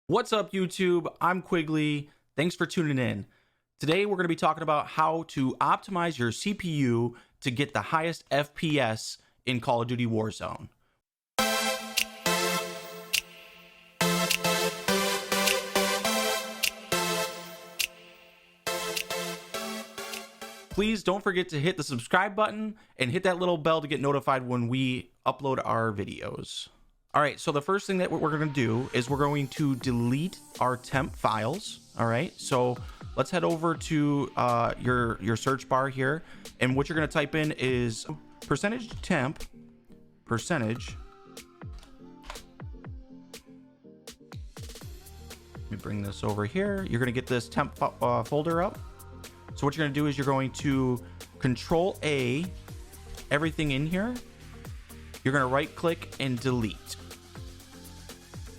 What's up, YouTube? I'm Quigley. Thanks for tuning in. Today, we're going to be talking about how to optimize your CPU to get the highest FPS in Call of Duty Warzone. Please don't forget to hit the subscribe button and hit that little bell to get notified when we upload our videos. All right, so the first thing that we're going to do is we're going to delete our temp files. All right, so let's head over to your search bar here, and what you're going to type in is %temp %. Let me bring this over here. You're going to get this temp folder up. So what you're going to do is you're going to Control A everything in here. You're going to right click and delete.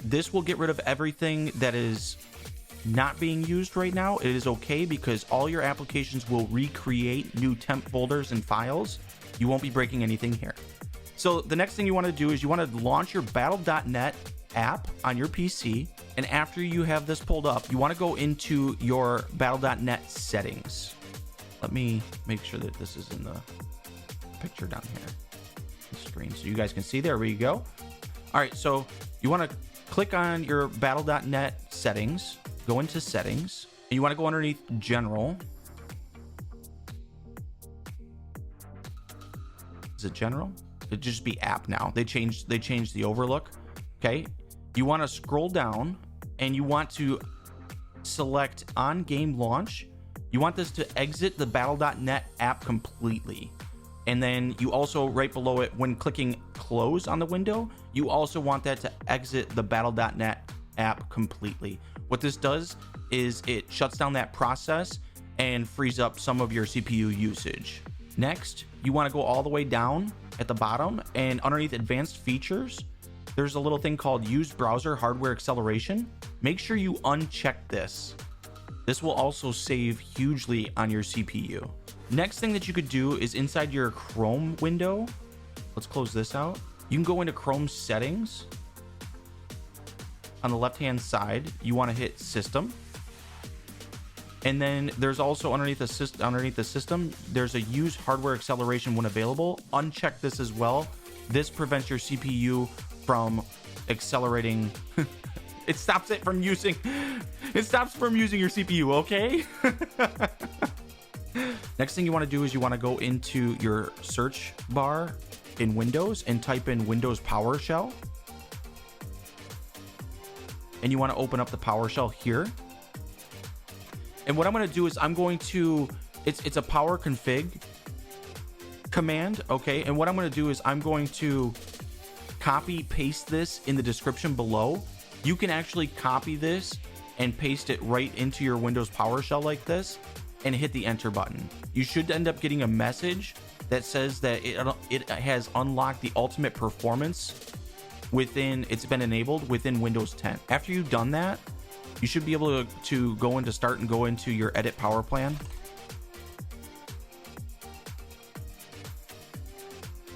This will get rid of everything that is not being used right now. It is okay because all your applications will recreate new temp folders and files. You won't be breaking anything here. So the next thing you want to do is you want to launch your Battle.net app on your PC. And after you have this pulled up, you want to go into your Battle.net settings. Let me make sure that this is in the picture down here, the screen, so you guys can see. There we go. All right, so you want to click on your Battle.net settings, go into settings, and you want to go underneath general. Is it general? It'd just be app now. They changed the overlook. Okay. You want to scroll down and you want to select on game launch. You want this to exit the Battle.net app completely. And then you also, right below it, when clicking close on the window, you also want that to exit the Battle.net app completely. What this does is it shuts down that process and frees up some of your CPU usage. Next, you want to go all the way down at the bottom, and underneath advanced features, there's a little thing called use browser hardware acceleration. Make sure you uncheck this. This will also save hugely on your CPU. Next thing that you could do is inside your Chrome window. Let's close this out. You can go into Chrome settings. On the left-hand side, you want to hit system. And then there's also underneath the system, there's a use hardware acceleration when available. Uncheck this as well. This prevents your CPU from accelerating. It stops from using your CPU, okay? Next thing you want to do is you want to go into your search bar in Windows and type in Windows PowerShell. And you want to open up the PowerShell here. And what I'm going to do is I'm going to, it's a powercfg command, okay? And what I'm going to do is I'm going to copy paste this in the description below. You can actually copy this and paste it right into your Windows PowerShell like this and hit the enter button. You should end up getting a message that says that it has unlocked the ultimate performance within, it's been enabled within Windows 10. After you've done that, you should be able to go into start and go into your edit power plan.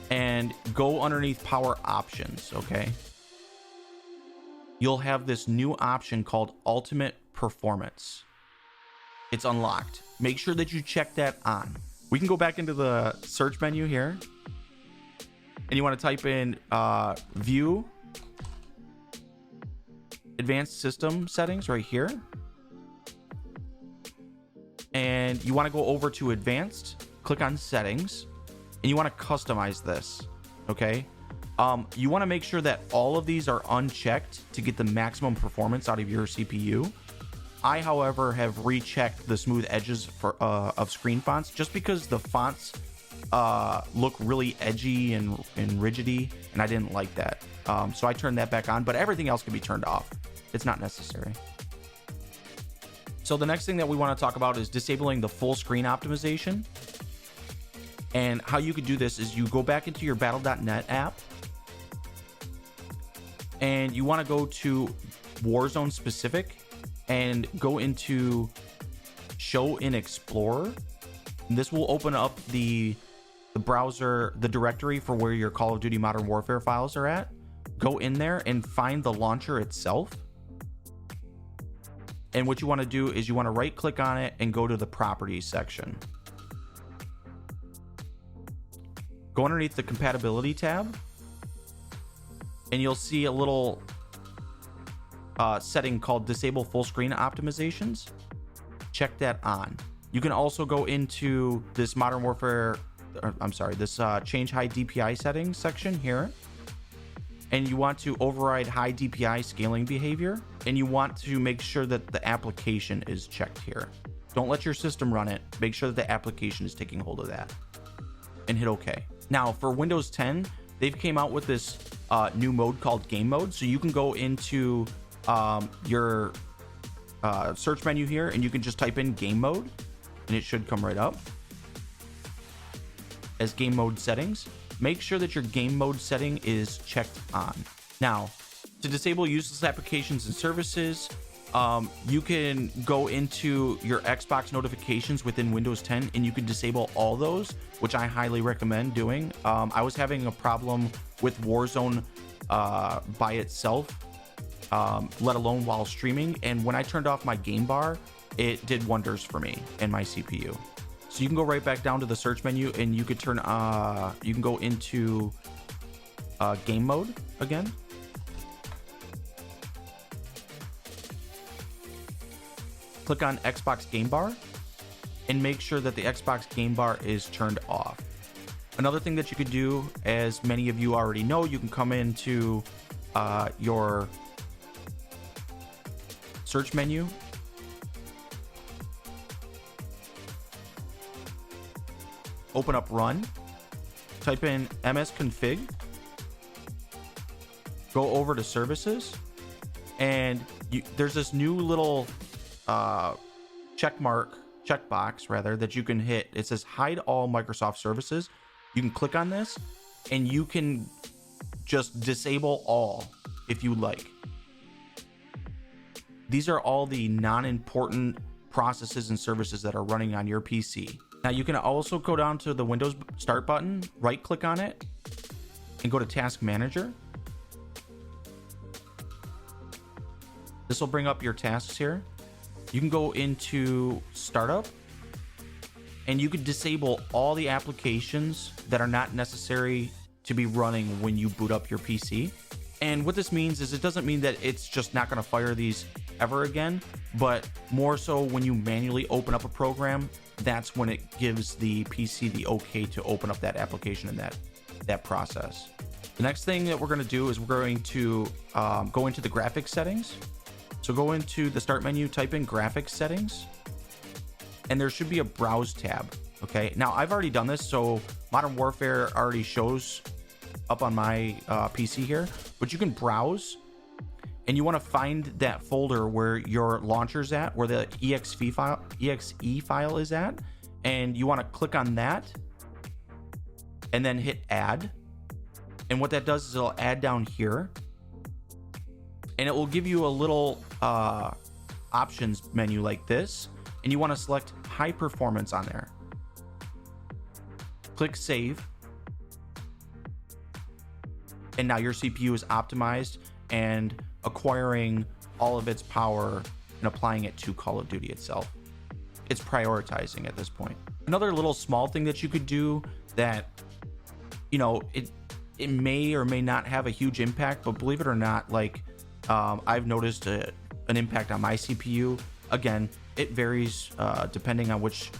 And go underneath power options, okay? You'll have this new option called ultimate performance. It's unlocked. Make sure that you check that on. We can go back into the search menu here. And you want to type in view advanced system settings right here. And you want to go over to advanced, click on settings, and you want to customize this, okay? You want to make sure that all of these are unchecked to get the maximum performance out of your CPU. I, however, have rechecked the smooth edges of screen fonts just because the fonts look really edgy and rigidy, and I didn't like that. So I turned that back on, but everything else can be turned off. It's not necessary. So the next thing that we want to talk about is disabling the full screen optimization. And how you could do this is you go back into your Battle.net app and you want to go to Warzone specific and go into show in Explorer. And this will open up the browser, the directory for where your Call of Duty Modern Warfare files are at. Go in there and find the launcher itself. And what you want to do is you want to right click on it and go to the properties section. Go underneath the compatibility tab and you'll see a little setting called disable full screen optimizations. Check that on. You can also go into this Modern Warfare, this change high DPI settings section here. And you want to override high DPI scaling behavior. And you want to make sure that the application is checked here. Don't let your system run it. Make sure that the application is taking hold of that. And hit OK. Now for Windows 10, they've came out with this new mode called game mode. So you can go into your search menu here and you can just type in game mode and it should come right up as game mode settings. Make sure that your game mode setting is checked on. Now, to disable useless applications and services, you can go into your Xbox notifications within Windows 10 and you can disable all those, which I highly recommend doing. I was having a problem with Warzone by itself, let alone while streaming. And when I turned off my game bar, it did wonders for me and my CPU. So you can go right back down to the search menu and you could turn, you can go into game mode again. Click on Xbox game bar and make sure that the Xbox game bar is turned off. Another thing that you could do, as many of you already know, you can come into your search menu. Open up run, type in msconfig, go over to services, and there's this new little checkbox rather that you can hit. It says hide all Microsoft services. You can click on this and you can just disable all if you like. These are all the non-important processes and services that are running on your PC. Now you can also go down to the Windows Start button, right click on it, and go to Task Manager. This will bring up your tasks here. You can go into Startup, and you could disable all the applications that are not necessary to be running when you boot up your PC. And what this means is it doesn't mean that it's just not going to fire these ever again, but more so when you manually open up a program, that's when it gives the PC the okay to open up that application and that process. The next thing that we're going to do is we're going to go into the graphics settings. So go into the start menu, type in graphics settings, and there should be a browse tab. Okay, now I've already done this, so Modern Warfare already shows up on my PC here, but you can browse and you want to find that folder where your launcher's at, where the exe file is at, and you want to click on that and then hit add. And what that does is it'll add down here and it will give you a little options menu like this, and you want to select high performance on there. Click save, and now your CPU is optimized and acquiring all of its power and applying it to Call of Duty itself. It's prioritizing at this point. Another little small thing that you could do that, you know, it may or may not have a huge impact, but believe it or not, like I've noticed an impact on my CPU. Again, it varies depending on which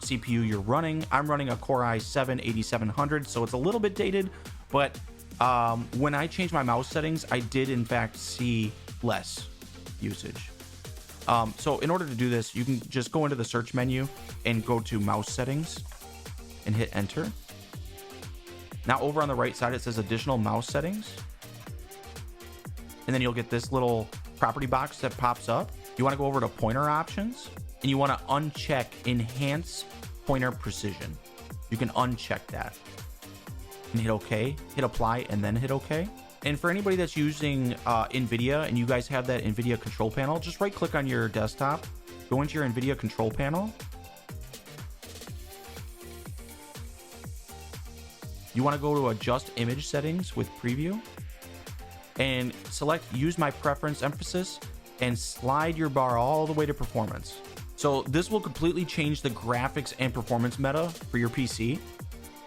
CPU you're running. I'm running a Core i7-8700, so it's a little bit dated, but when I changed my mouse settings, I did in fact see less usage. So in order to do this, you can just go into the search menu and go to mouse settings and hit enter. Now over on the right side, it says additional mouse settings. And then you'll get this little property box that pops up. You want to go over to pointer options and you want to uncheck enhance pointer precision. You can uncheck that and hit OK, hit apply, and then hit OK. And for anybody that's using Nvidia and you guys have that Nvidia control panel, just right click on your desktop, go into your Nvidia control panel. You want to go to adjust image settings with preview and select use my preference emphasis and slide your bar all the way to performance. So this will completely change the graphics and performance meta for your PC.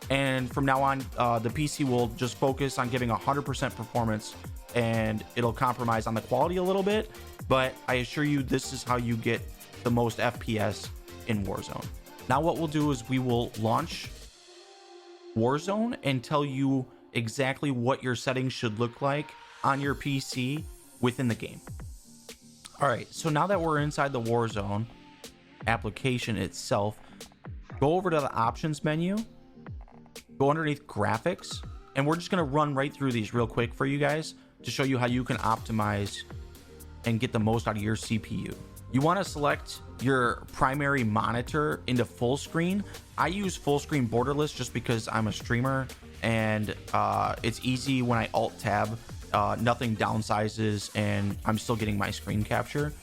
And from now on, the PC will just focus on giving 100% performance, and it'll compromise on the quality a little bit. But I assure you, this is how you get the most FPS in Warzone. Now what we'll do is we will launch Warzone and tell you exactly what your settings should look like on your PC within the game. All right, so now that we're inside the Warzone application itself, go over to the options menu, go underneath graphics, and we're just going to run right through these real quick for you guys to show you how you can optimize and get the most out of your CPU. You want to select your primary monitor into full screen. I use full screen borderless just because I'm a streamer, and it's easy when I alt tab. Nothing downsizes and I'm still getting my screen capture.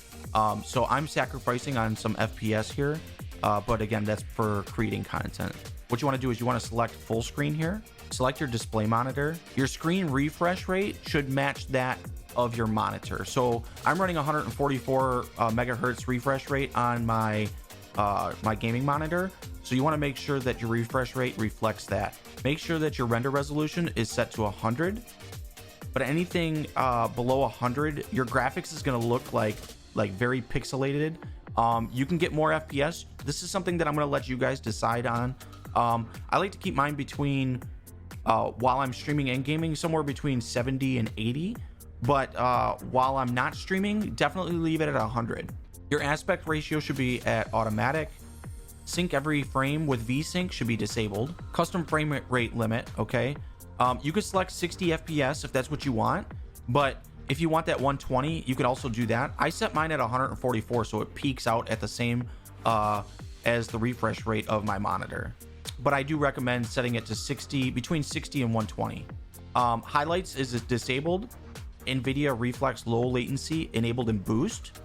So I'm sacrificing on some FPS here, but again, that's for creating content. What you want to do is you want to select full screen here, select your display monitor. Your screen refresh rate should match that of your monitor. So I'm running 144 megahertz refresh rate on my my gaming monitor. So you want to make sure that your refresh rate reflects that. Make sure that your render resolution is set to 100. But anything below 100, your graphics is going to look like very pixelated. You can get more FPS. This is something that I'm going to let you guys decide on. I like to keep mine between, while I'm streaming and gaming, somewhere between 70 and 80. But while I'm not streaming, definitely leave it at 100. Your aspect ratio should be at automatic. Sync every frame with VSync should be disabled. Custom frame rate limit, okay. You could select 60 FPS if that's what you want, but if you want that 120, you could also do that. I set mine at 144, so it peaks out at the same as the refresh rate of my monitor. But I do recommend setting it to 60, between 60 and 120. Highlights is disabled. Nvidia Reflex Low Latency enabled in Boost.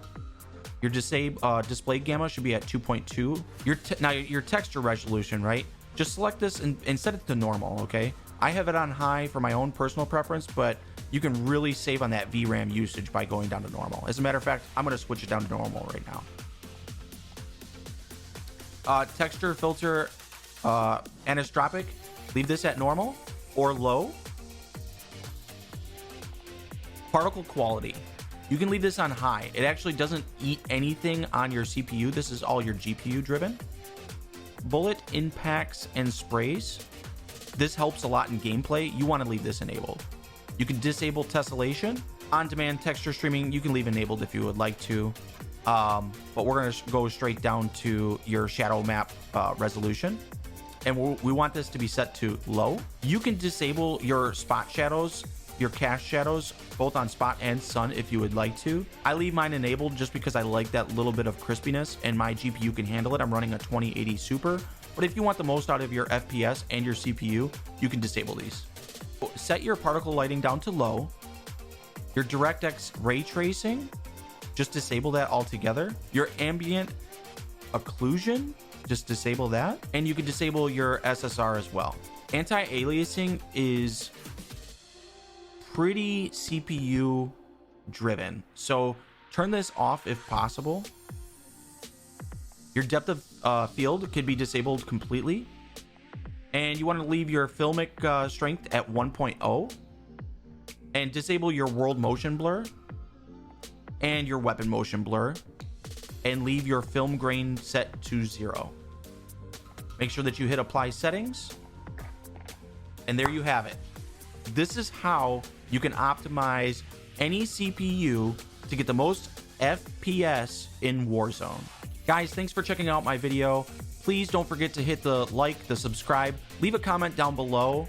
Your display gamma should be at 2.2. Now your texture resolution, right? Just select this and set it to normal, okay? I have it on high for my own personal preference, but you can really save on that VRAM usage by going down to normal. As a matter of fact, I'm going to switch it down to normal right now. Texture filter anisotropic, leave this at normal or low. Particle quality, you can leave this on high. It actually doesn't eat anything on your CPU. This is all your GPU driven. Bullet impacts and sprays. This helps a lot in gameplay. You want to leave this enabled. You can disable tessellation. On-demand texture streaming, you can leave enabled if you would like to. But we're going to go straight down to your shadow map resolution. And we want this to be set to low. You can disable your spot shadows, your cast shadows, both on spot and sun if you would like to. I leave mine enabled just because I like that little bit of crispiness, and my GPU can handle it. I'm running a 2080 Super. But if you want the most out of your FPS and your CPU, you can disable these. Set your particle lighting down to low. Your DirectX ray tracing, just disable that altogether. Your ambient occlusion, just disable that. And you can disable your SSR as well. Anti-aliasing is pretty CPU driven, so turn this off if possible. Your depth of field can be disabled completely, and you want to leave your filmic strength at 1.0 and disable your world motion blur and your weapon motion blur, and leave your film grain set to 0. Make sure that you hit apply settings, and there you have it. This is how you can optimize any CPU to get the most FPS in Warzone. Guys, thanks for checking out my video. Please don't forget to hit the like, the subscribe, leave a comment down below,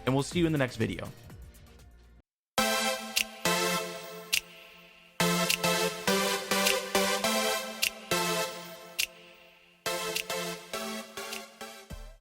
and we'll see you in the next video.